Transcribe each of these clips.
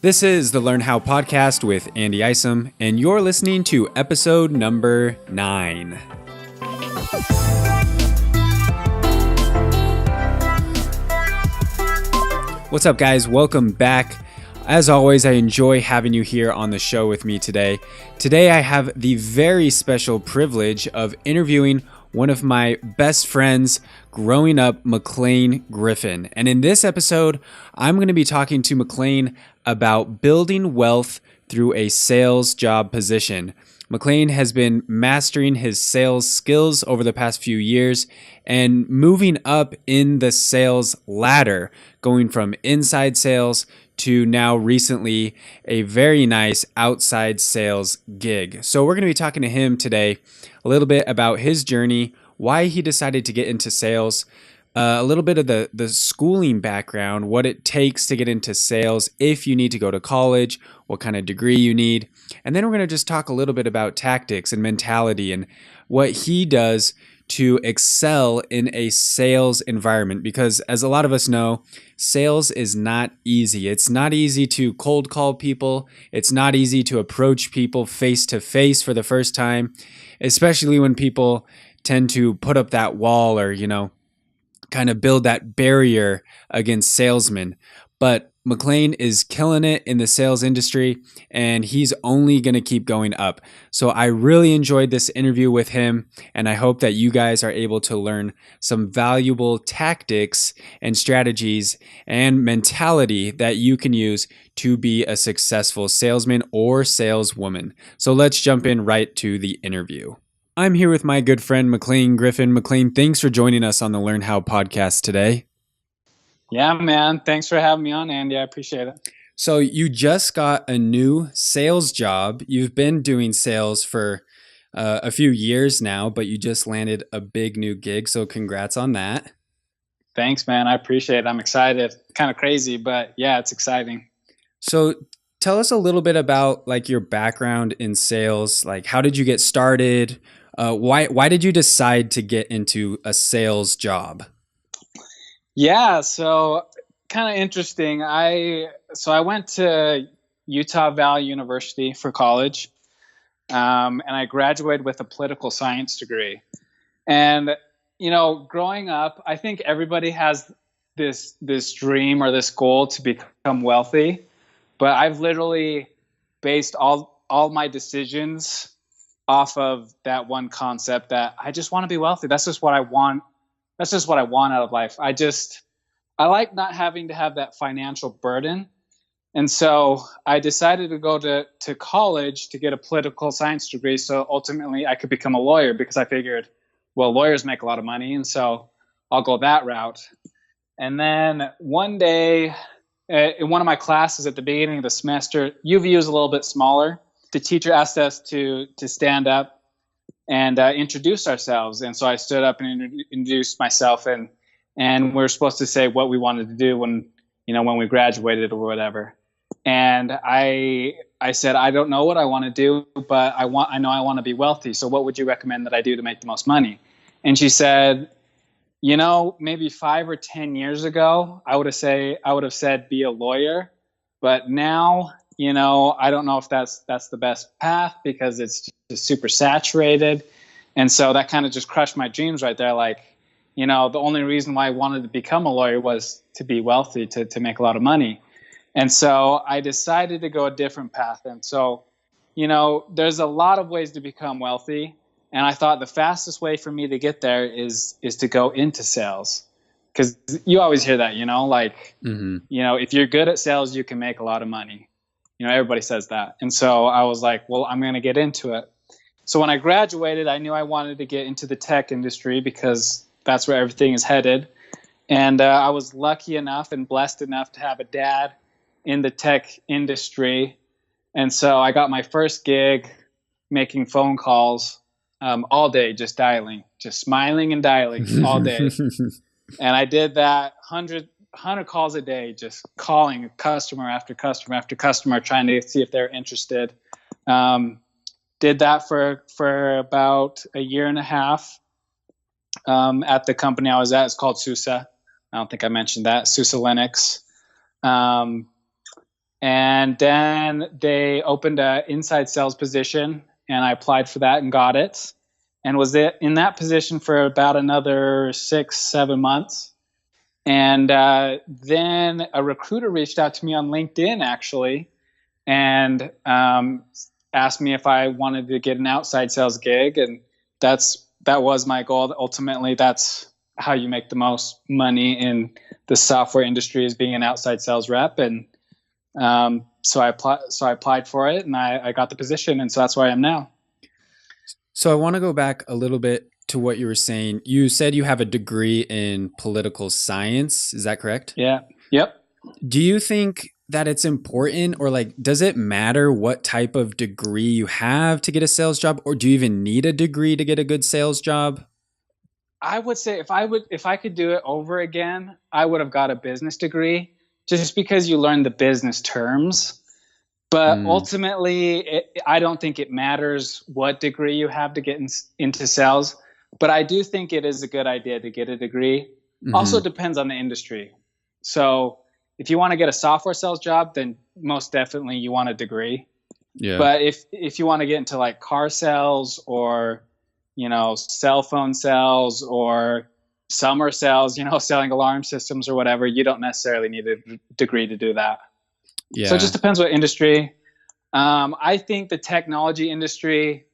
This is the Learn How podcast with Andy Isom, and you're listening to episode number 9. What's up, guys? Welcome back. As always, I enjoy having you here on the show with me today. Today, I have the very special privilege of interviewing one of my best friends growing up, McClain Griffin. And in this episode, I'm going to be talking to McClain about building wealth through a sales job position. McClain has been mastering his sales skills over the past few years and moving up in the sales ladder, going from inside sales to now recently a very nice outside sales gig. So we're going to be talking to him today a little bit about his journey, why he decided to get into sales, a little bit of the schooling background, what it takes to get into sales, if you need to go to college, what kind of degree you need. And then we're going to just talk a little bit about tactics and mentality and what he does to excel in a sales environment. Because as a lot of us know, sales is not easy. It's not easy to cold call people. It's not easy to approach people face to face for the first time, especially when people tend to put up that wall or, kind of build that barrier against salesmen. But McClain is killing it in the sales industry, and he's only going to keep going up. So I really enjoyed this interview with him, and I hope that you guys are able to learn some valuable tactics and strategies and mentality that you can use to be a successful salesman or saleswoman. So let's jump in right to the interview. I'm here with my good friend, McClain Griffin. McClain, thanks for joining us on the Learn How podcast today. Yeah, man. Thanks for having me on, Andy. I appreciate it. So you just got a new sales job. You've been doing sales for a few years now, but you just landed a big new gig. So congrats on that. Thanks, man. I appreciate it. I'm excited. Kind of crazy, but yeah, it's exciting. So tell us a little bit about your background in sales. How did you get started? Why did you decide to get into a sales job? Yeah, so kind of interesting. I went to Utah Valley University for college, and I graduated with a political science degree. And growing up, I think everybody has this dream or this goal to become wealthy, but I've literally based all my decisions off of that one concept that I just want to be wealthy. That's just what I want. That's just what I want out of life. I like not having to have that financial burden. And so I decided to go to college to get a political science degree. So ultimately I could become a lawyer because I figured, well, lawyers make a lot of money. And so I'll go that route. And then one day in one of my classes at the beginning of the semester, UVU is a little bit smaller. The teacher asked us to stand up and introduce ourselves. And so I stood up and introduced myself, and we were supposed to say what we wanted to do when we graduated or whatever. And I said, I don't know what I want to do, but I know I want to be wealthy. So what would you recommend that I do to make the most money? And she said, maybe 5 or 10 years ago, I would have said be a lawyer, but now, I don't know if that's the best path because it's just super saturated. And so that kind of just crushed my dreams right there. The only reason why I wanted to become a lawyer was to be wealthy, to make a lot of money. And so I decided to go a different path. And so, there's a lot of ways to become wealthy. And I thought the fastest way for me to get there is to go into sales. Because you always hear that, if you're good at sales, you can make a lot of money. Everybody says that. And so I was like, well, I'm going to get into it. So when I graduated, I knew I wanted to get into the tech industry because that's where everything is headed. And I was lucky enough and blessed enough to have a dad in the tech industry. And so I got my first gig making phone calls all day, just dialing, just smiling and dialing all day. And I did that 100 calls a day, just calling customer after customer after customer, trying to see if they're interested. Did that for about a year and a half at the company I was at. It's called SUSE. I don't think I mentioned that, SUSE Linux. And then they opened an inside sales position, and I applied for that and got it, and was in that position for about another 6, 7 months. And then a recruiter reached out to me on LinkedIn, actually, and asked me if I wanted to get an outside sales gig, and that was my goal. Ultimately, that's how you make the most money in the software industry, is being an outside sales rep. And so I applied for it, and I got the position, and so that's where I am now. So I want to go back a little bit to what you were saying. You said you have a degree in political science. Is that correct? Yeah. Yep. Do you think that it's important, or like, does it matter what type of degree you have to get a sales job, or do you even need a degree to get a good sales job? I would say if I could do it over again, I would have got a business degree, just because you learn the business terms. But ultimately, I don't think it matters what degree you have to get into sales. But I do think it is a good idea to get a degree. Also, it depends on the industry. So if you want to get a software sales job, then most definitely you want a degree. Yeah. But if you want to get into like car sales, or cell phone sales, or summer sales, selling alarm systems or whatever, you don't necessarily need a degree to do that. Yeah. So it just depends what industry. I think the technology industry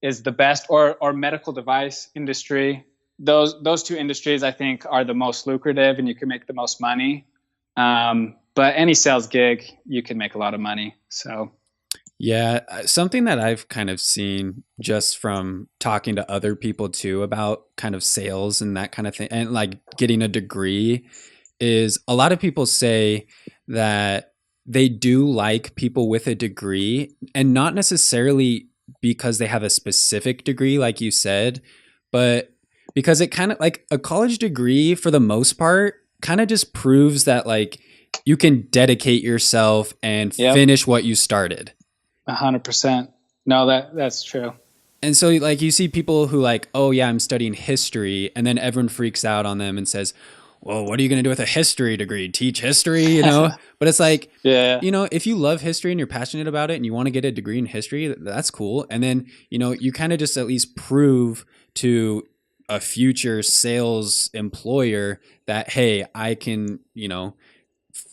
is the best, or medical device industry. Those two industries, I think, are the most lucrative, and you can make the most money. But any sales gig, you can make a lot of money. So yeah, something that I've kind of seen just from talking to other people too about kind of sales and that kind of thing, and like getting a degree, is a lot of people say that they do like people with a degree, and not necessarily because they have a specific degree, like you said, but because it kind of, like, a college degree for the most part kind of just proves that like you can dedicate yourself and finish what you started. 100%. No, that's true. And so like you see people who like, oh yeah, I'm studying history, and then everyone freaks out on them and says, well, what are you going to do with a history degree? Teach history, But it's like, if you love history and you're passionate about it and you want to get a degree in history, that's cool. And then, you kind of just at least prove to a future sales employer that, hey, I can,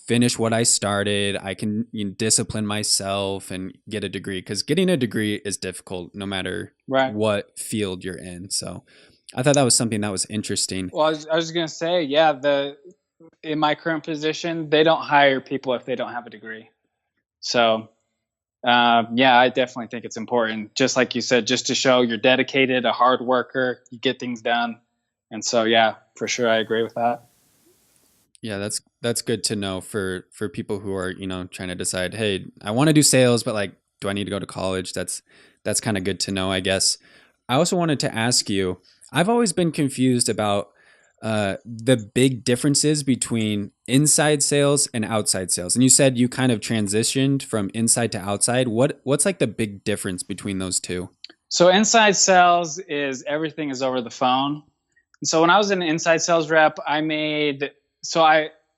finish what I started. I can discipline myself and get a degree, because getting a degree is difficult no matter what field you're in. So I thought that was something that was interesting. Well, I was going to say, in my current position, they don't hire people if they don't have a degree. So, I definitely think it's important, just like you said, just to show you're dedicated, a hard worker, you get things done. And so, for sure, I agree with that. Yeah, that's good to know for people who are, trying to decide, hey, I want to do sales, but like, do I need to go to college? That's kind of good to know, I guess. I also wanted to ask you, I've always been confused about the big differences between inside sales and outside sales. And you said you kind of transitioned from inside to outside. What's like the big difference between those two? So inside sales is everything is over the phone. And so when I was an inside sales rep,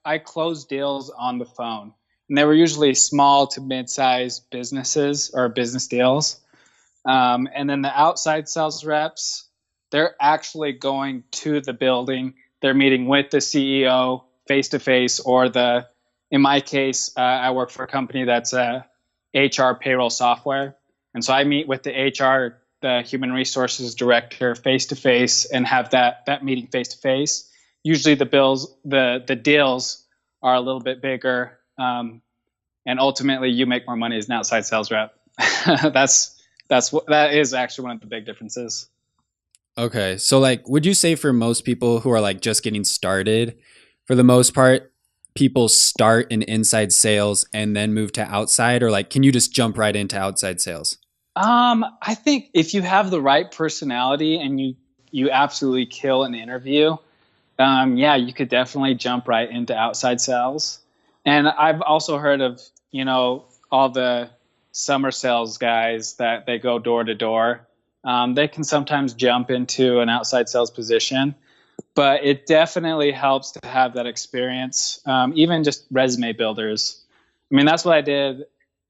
I closed deals on the phone, and they were usually small to mid-sized businesses or business deals. And then the outside sales reps, they're actually going to the building. They're meeting with the CEO face to face, or in my case, I work for a company that's HR payroll software. And so I meet with the HR, the human resources director, face to face, and have that meeting face to face. Usually the deals are a little bit bigger, and ultimately you make more money as an outside sales rep. That is actually one of the big differences. Okay, so like, would you say for most people who are like just getting started, for the most part, people start in inside sales and then move to outside, or like, can you just jump right into outside sales? I think if you have the right personality and you absolutely kill an interview, you could definitely jump right into outside sales. And I've also heard of, all the summer sales guys that they go door to door. They can sometimes jump into an outside sales position, but it definitely helps to have that experience. Even just resume builders. I I mean, that's what I did.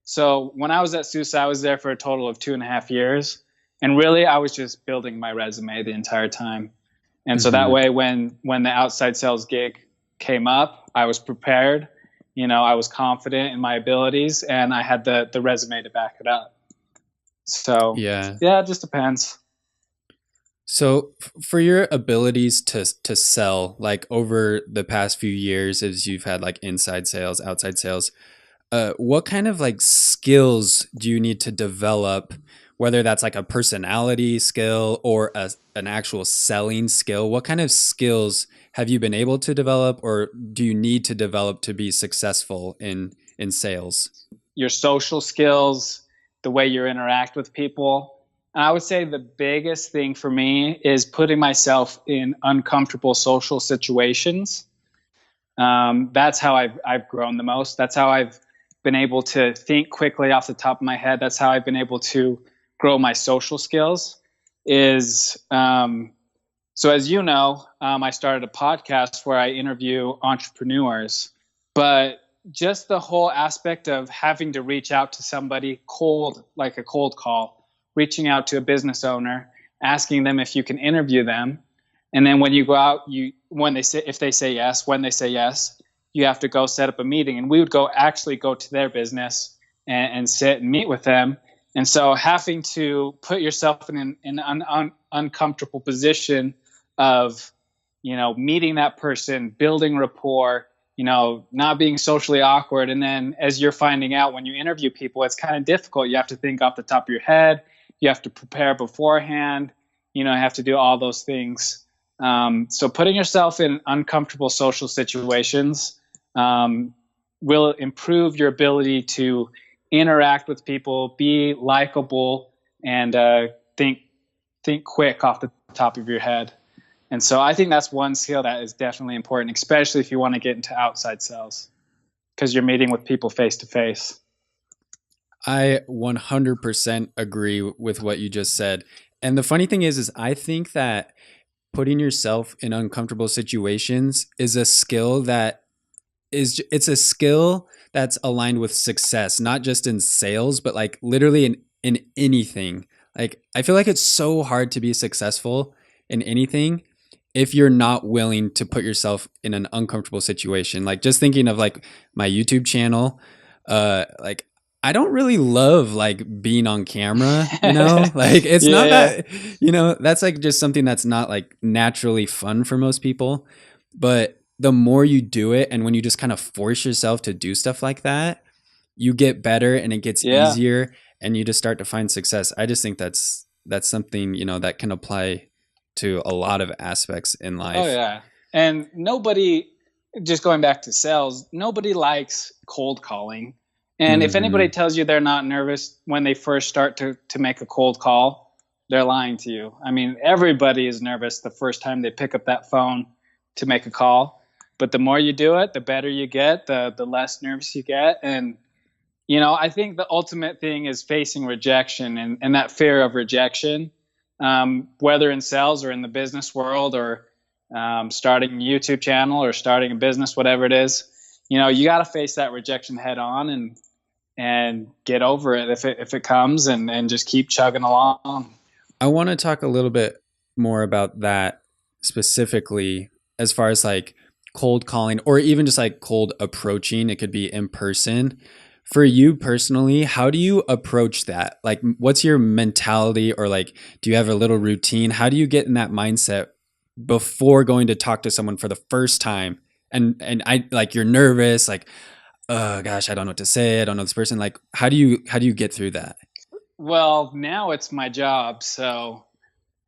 So when I was at SUSE, I was there for a total of 2.5 years. And really, I was just building my resume the entire time. And so that Mm-hmm. way, when the outside sales gig came up, I was prepared. I was confident in my abilities, and I had the resume to back it up. So Yeah. yeah, it just depends. So for your abilities to sell, like over the past few years, as you've had like inside sales, outside sales, what kind of like skills do you need to develop, whether that's like a personality skill or an actual selling skill? What kind of skills have you been able to develop, or do you need to develop to be successful in sales? Your social skills, the way you interact with people. And I would say the biggest thing for me is putting myself in uncomfortable social situations. That's how I've grown the most. That's how I've been able to think quickly off the top of my head. That's how I've been able to grow my social skills. So as you know, I started a podcast where I interview entrepreneurs, but just the whole aspect of having to reach out to somebody cold, like a cold call, reaching out to a business owner, asking them if you can interview them. And then when you go out, when they say yes, you have to go set up a meeting. And we would actually go to their business and sit and meet with them. And so having to put yourself in an uncomfortable position of, meeting that person, building rapport, not being socially awkward. And then as you're finding out when you interview people, it's kind of difficult. You have to think off the top of your head. You have to prepare beforehand. You have to do all those things. So putting yourself in uncomfortable social situations will improve your ability to interact with people, be likable, and think quick off the top of your head. And so I think that's one skill that is definitely important, especially if you want to get into outside sales, because you're meeting with people face to face. I 100% agree with what you just said. And the funny thing is I think that putting yourself in uncomfortable situations is a skill it's a skill that's aligned with success, not just in sales, but like literally in anything. Like I feel like it's so hard to be successful in anything if you're not willing to put yourself in an uncomfortable situation. Like just thinking of like my YouTube channel, like I don't really love like being on camera, like it's not Yeah. that, that's like just something that's not like naturally fun for most people. But the more you do it, and when you just kind of force yourself to do stuff like that, you get better and it gets Yeah. easier and you just start to find success. I just think that's something, that can apply to a lot of aspects in life. Oh yeah. And just going back to sales, nobody likes cold calling. And if anybody tells you they're not nervous when they first start to make a cold call, they're lying to you. I mean, everybody is nervous the first time they pick up that phone to make a call. But the more you do it, the better you get, the less nervous you get. And, I think the ultimate thing is facing rejection and that fear of rejection, whether in sales or in the business world or starting a YouTube channel or starting a business, whatever it is. You got to face that rejection head on and get over it if it comes and just keep chugging along. I want to talk a little bit more about that specifically as far as like cold calling or even just like cold approaching. It could be in person. For you personally, how do you approach that? Like, what's your mentality, or like, do you have a little routine? How do you get in that mindset before going to talk to someone for the first time? And I like, you're nervous, like, oh gosh, I don't know what to say. I don't know this person. Like, how do you get through that? Well, now it's my job, so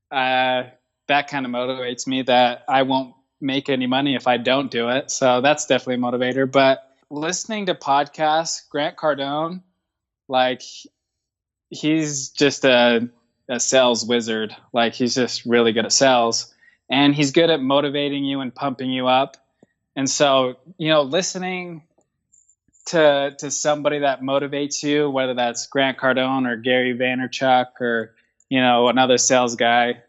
that kind of motivates me that I won't make any money if I don't do it. So that's definitely a motivator. But listening to podcasts, Grant Cardone, like he's just a sales wizard. Like he's just really good at sales, and he's good at motivating you and pumping you up. And so, listening to somebody that motivates you, whether that's Grant Cardone or Gary Vaynerchuk or, another sales guy,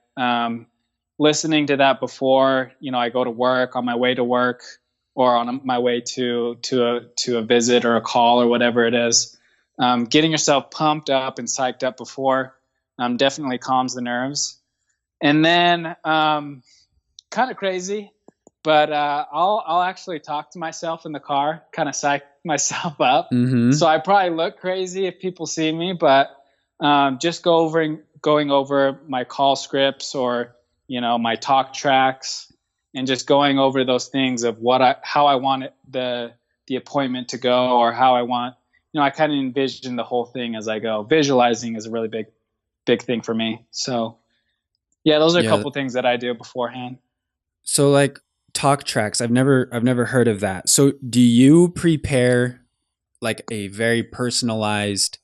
listening to that before, I go to work, on my way to work, or on my way to a visit or a call or whatever it is. Getting yourself pumped up and psyched up before definitely calms the nerves. And then kind of crazy, but I'll actually talk to myself in the car, kind of psych myself up. Mm-hmm. So I probably look crazy if people see me, but just going over my call scripts or my talk tracks, and just going over those things of how I want the appointment to go, or how I want. I kind of envision the whole thing as I go. Visualizing is a really big thing for me. So yeah, those are a couple things that I do beforehand. So like talk tracks, I've never heard of that. So do you prepare like a very personalized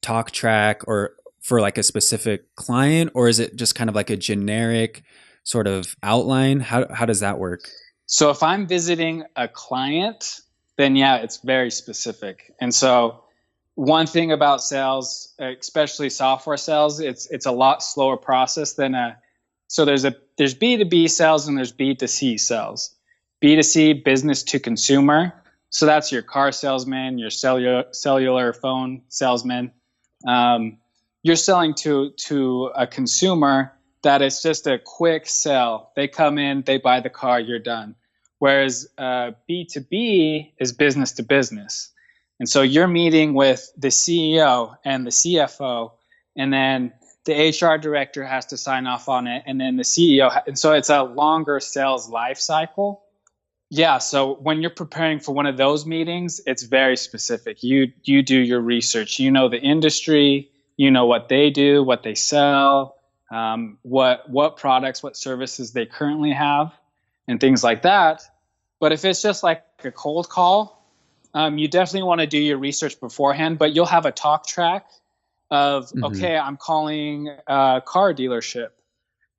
talk track or for like a specific client, or is it just kind of like a generic sort of outline? How does that work? So if I'm visiting a client, then yeah, it's very specific. And so one thing about sales, especially software sales, it's a lot slower process than so there's B2B sales and there's B2C sales. B2C, business to consumer. So that's your car salesman, your cellular phone salesman. You're selling to a consumer that is just a quick sell. They come in, they buy the car, you're done. Whereas B2B is business to business. And so you're meeting with the CEO and the CFO, and then the HR director has to sign off on it, and then the CEO. And so it's a longer sales life cycle. Yeah, so when you're preparing for one of those meetings, it's very specific. You do your research. You know the industry, you know what they do, what they sell, what products, what services they currently have, and things like that. But if it's just like a cold call, you definitely want to do your research beforehand, but you'll have a talk track of, okay, I'm calling a car dealership.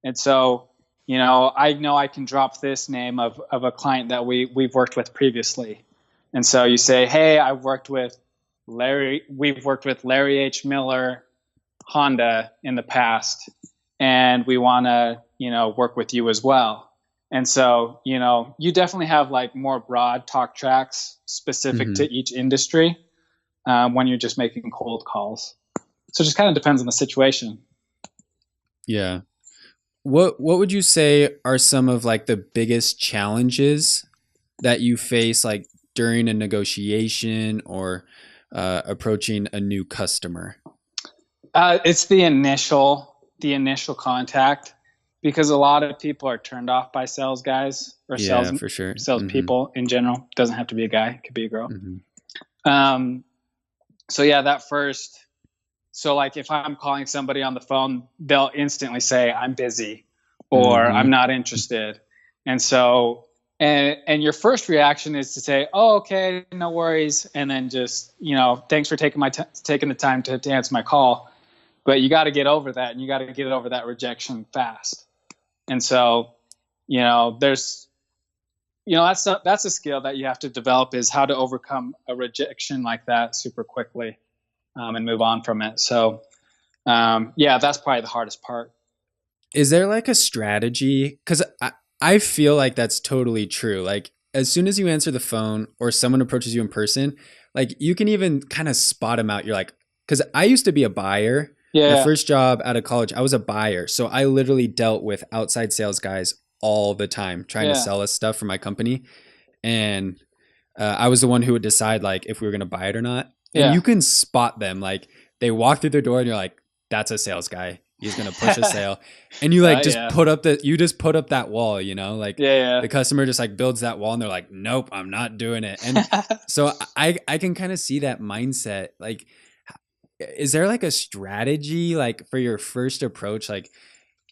And so, I know I can drop this name of a client that we've worked with previously. And so you say, hey, we've worked with Larry H. Miller Honda in the past, and we want to, work with you as well. And so, you definitely have like more broad talk tracks specific to each industry when you're just making cold calls. So it just kind of depends on the situation. Yeah. What would you say are some of like the biggest challenges that you face like during a negotiation or approaching a new customer? It's the initial contact, because a lot of people are turned off by sales guys or for sure. sales people in general. Doesn't have to be a guy, it could be a girl. So yeah, that first. So like if I'm calling somebody on the phone, they'll instantly say, I'm busy, or I'm not interested. And so, and your first reaction is to say, oh, okay, no worries. And then just, thanks for taking the time to answer my call. But you got to get over that, and you got to get over that rejection fast. And so, there's, that's a skill that you have to develop, is how to overcome a rejection like that super quickly. And move on from it. So, yeah, that's probably the hardest part. Is there like a strategy? Because I feel like that's totally true. Like as soon as you answer the phone or someone approaches you in person, like you can even kind of spot them out. You're like, because I used to be a buyer. Yeah. My first job out of college, I was a buyer. So I literally dealt with outside sales guys all the time trying to sell us stuff for my company. And I was the one who would decide like if we were going to buy it or not. And you can spot them. Like they walk through their door and you're like, that's a sales guy. He's going to push a sale. And you like put up that wall, like the customer just like builds that wall and they're like, nope, I'm not doing it. And so I can kind of see that mindset. Like, is there like a strategy like for your first approach? Like,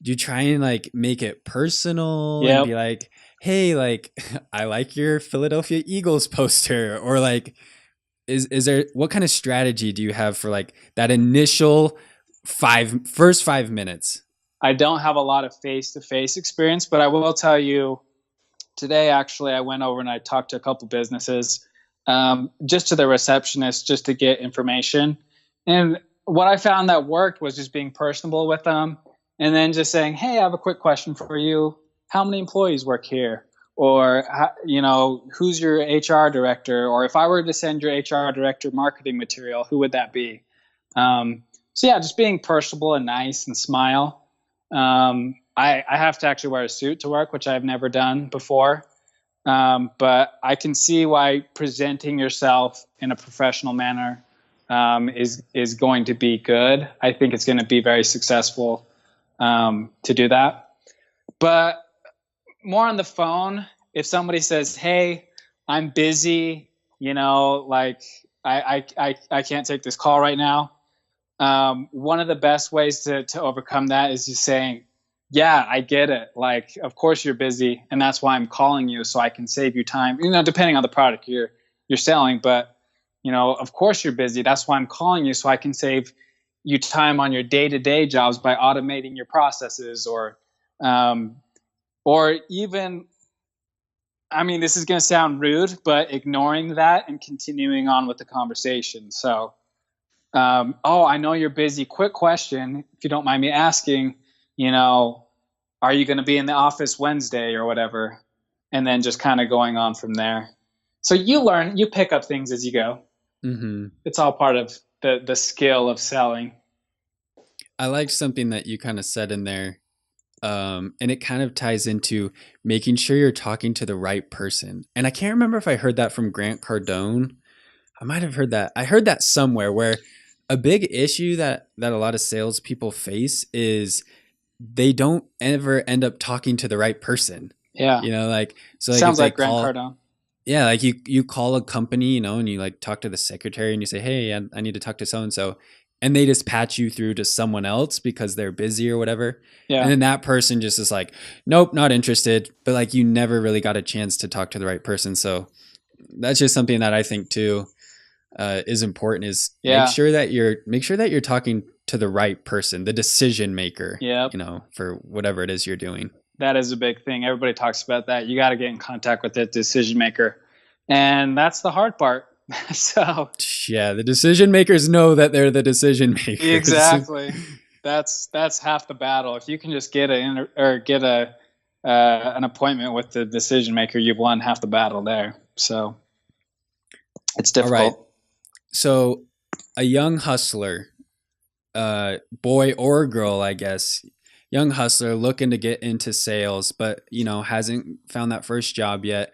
do you try and like make it personal and be like, hey, like I like your Philadelphia Eagles poster, or like, Is there, what kind of strategy do you have for like that initial first 5 minutes? I don't have a lot of face-to-face experience, but I will tell you today, actually, I went over and I talked to a couple businesses, just to the receptionist, just to get information. And what I found that worked was just being personable with them, and then just saying, hey, I have a quick question for you. How many employees work here? or who's your HR director, or if I were to send your HR director marketing material, who would that be? So yeah, just being personable and nice and smile. I have to actually wear a suit to work, which I've never done before. But I can see why presenting yourself in a professional manner is going to be good. I think it's going to be very successful to do that. But more on the phone, if somebody says, "Hey, I'm busy," like I can't take this call right now. One of the best ways to overcome that is just saying, "Yeah, I get it. Like, of course you're busy, and that's why I'm calling you, so I can save you time. Depending on the product you're selling, but of course you're busy. That's why I'm calling you, so I can save you time on your day-to-day jobs by automating your processes, or even, I mean, this is going to sound rude, but ignoring that and continuing on with the conversation. So, oh, I know you're busy. Quick question, if you don't mind me asking, are you going to be in the office Wednesday or whatever? And then just kind of going on from there. So you pick up things as you go. Mm-hmm. It's all part of the skill of selling. I like something that you kind of said in there. And it kind of ties into making sure you're talking to the right person. And I can't remember if I heard that from Grant Cardone. I might have heard that. I heard that somewhere, where a big issue that a lot of salespeople face is they don't ever end up talking to the right person. Yeah. Like, so like sounds if like they Grant call, Cardone. yeah, like you call a company, and you like talk to the secretary and you say, "Hey, I need to talk to so and so," and they just patch you through to someone else because they're busy or whatever. Yeah. And then that person just is like, "Nope, not interested." But like you never really got a chance to talk to the right person. So that's just something that I think too is important. Is Yeah. make sure that you're talking to the right person, the decision maker. Yep. For whatever it is you're doing. That is a big thing. Everybody talks about that. You got to get in contact with the decision maker. And that's the hard part. So yeah, the decision makers know that they're the decision makers. Exactly. That's half the battle. If you can just get an appointment with the decision maker, you've won half the battle there. So it's difficult. All right. So a young hustler, boy or girl, I guess, young hustler looking to get into sales, but hasn't found that first job yet.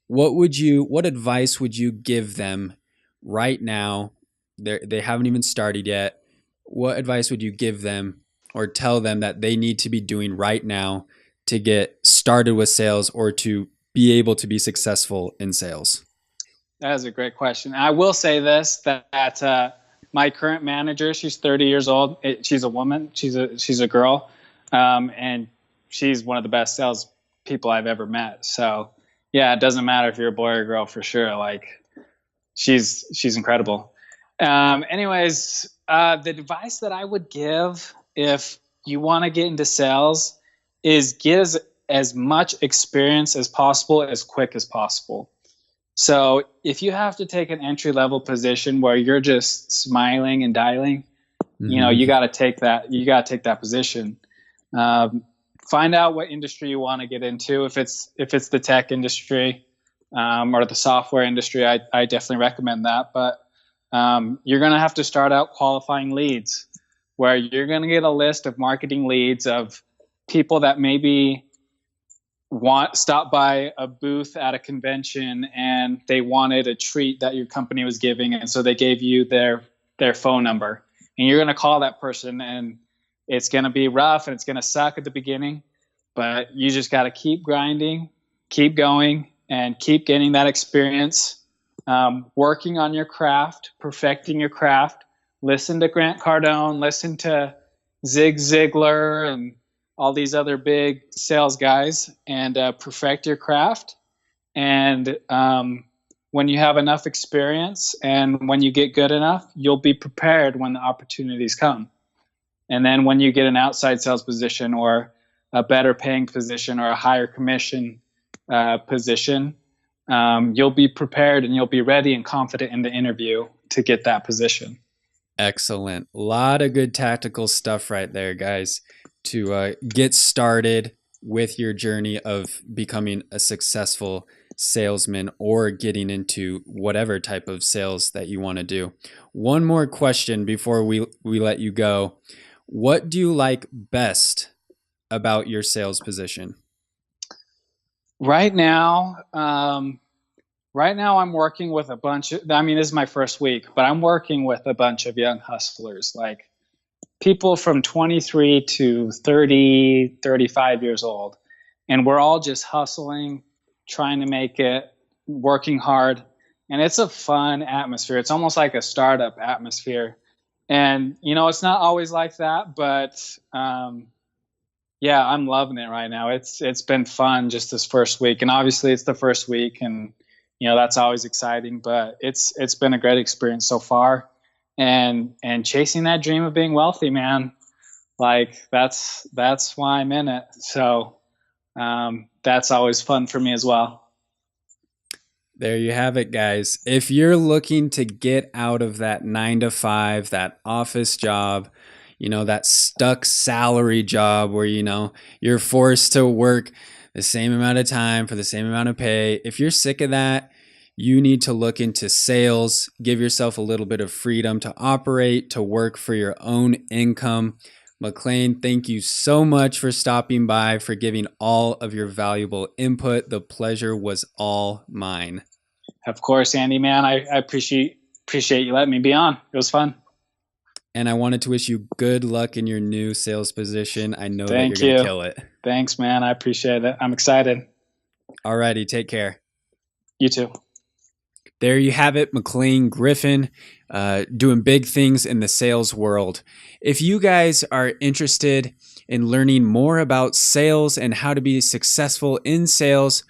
What advice would you give them right now? They haven't even started yet. What advice would you give them or tell them that they need to be doing right now to get started with sales or to be able to be successful in sales? That is a great question. I will say this, that my current manager, she's 30 years old. She's a woman. She's a girl. And she's one of the best sales people I've ever met. So yeah, it doesn't matter if you're a boy or a girl, for sure. Like she's incredible. Anyways, the advice that I would give if you want to get into sales is get as much experience as possible, as quick as possible. So if you have to take an entry-level position where you're just smiling and dialing, you got to take that. You got to take that position. Find out what industry you want to get into. If it's the tech industry or the software industry, I definitely recommend that. But you're going to have to start out qualifying leads, where you're going to get a list of marketing leads of people that maybe stop by a booth at a convention and they wanted a treat that your company was giving, and so they gave you their phone number, and you're going to call that person, and it's going to be rough and it's going to suck at the beginning, but you just got to keep grinding, keep going, and keep getting that experience, working on your craft, perfecting your craft. Listen to Grant Cardone, listen to Zig Ziglar and all these other big sales guys, and perfect your craft. And when you have enough experience and when you get good enough, you'll be prepared when the opportunities come. And then when you get an outside sales position or a better paying position or a higher commission position, you'll be prepared and you'll be ready and confident in the interview to get that position. Excellent. A lot of good tactical stuff right there, guys, to get started with your journey of becoming a successful salesman or getting into whatever type of sales that you want to do. One more question before we let you go. What do you like best about your sales position? Right now, I'm working with a bunch of, I mean, this is my first week, but I'm working with a bunch of young hustlers, like people from 23 to 30, 35 years old. And we're all just hustling, trying to make it, working hard. And it's a fun atmosphere. It's almost like a startup atmosphere. And, it's not always like that, but yeah, I'm loving it right now. It's been fun just this first week. And obviously it's the first week, and that's always exciting, but it's been a great experience so far. And chasing that dream of being wealthy, man, like that's why I'm in it. So that's always fun for me as well. There you have it, guys. If you're looking to get out of that 9 to 5, that office job, that stuck salary job where, you're forced to work the same amount of time for the same amount of pay. If you're sick of that, you need to look into sales, give yourself a little bit of freedom to operate, to work for your own income. McClain, thank you so much for stopping by, for giving all of your valuable input. The pleasure was all mine. Of course, Andy, man. I appreciate you letting me be on. It was fun. And I wanted to wish you good luck in your new sales position. I know that you're going to kill it. Thanks, man. I appreciate it. I'm excited. Alrighty, take care. You too. There you have it, McClain Griffin, doing big things in the sales world. If you guys are interested in learning more about sales and how to be successful in sales,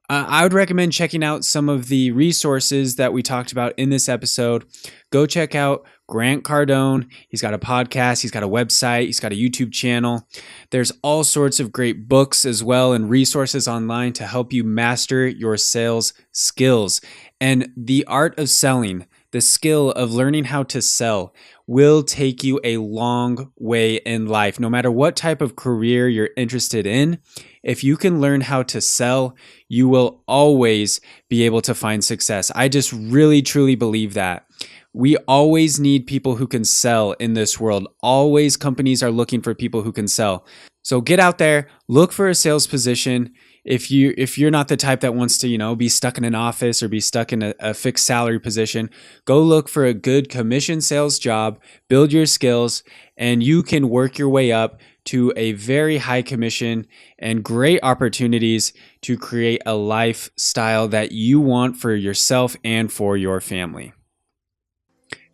I would recommend checking out some of the resources that we talked about in this episode. Go check out Grant Cardone. He's got a podcast, he's got a website, he's got a YouTube channel. There's all sorts of great books as well and resources online to help you master your sales skills. And the art of selling, the skill of learning how to sell, will take you a long way in life. No matter what type of career you're interested in, if you can learn how to sell, you will always be able to find success. I just really, truly believe that. We always need people who can sell in this world. Always companies are looking for people who can sell. So get out there, look for a sales position. If you're not the type that wants to, be stuck in an office or be stuck in a fixed salary position, go look for a good commission sales job, build your skills, and you can work your way up to a very high commission and great opportunities to create a lifestyle that you want for yourself and for your family.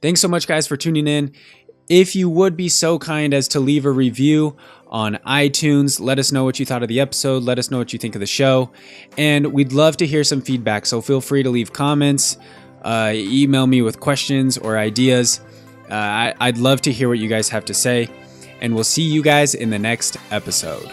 Thanks so much, guys, for tuning in. If you would be so kind as to leave a review on iTunes, let us know what you thought of the episode. Let us know what you think of the show. And we'd love to hear some feedback. So feel free to leave comments, email me with questions or ideas. I'd love to hear what you guys have to say. And we'll see you guys in the next episode.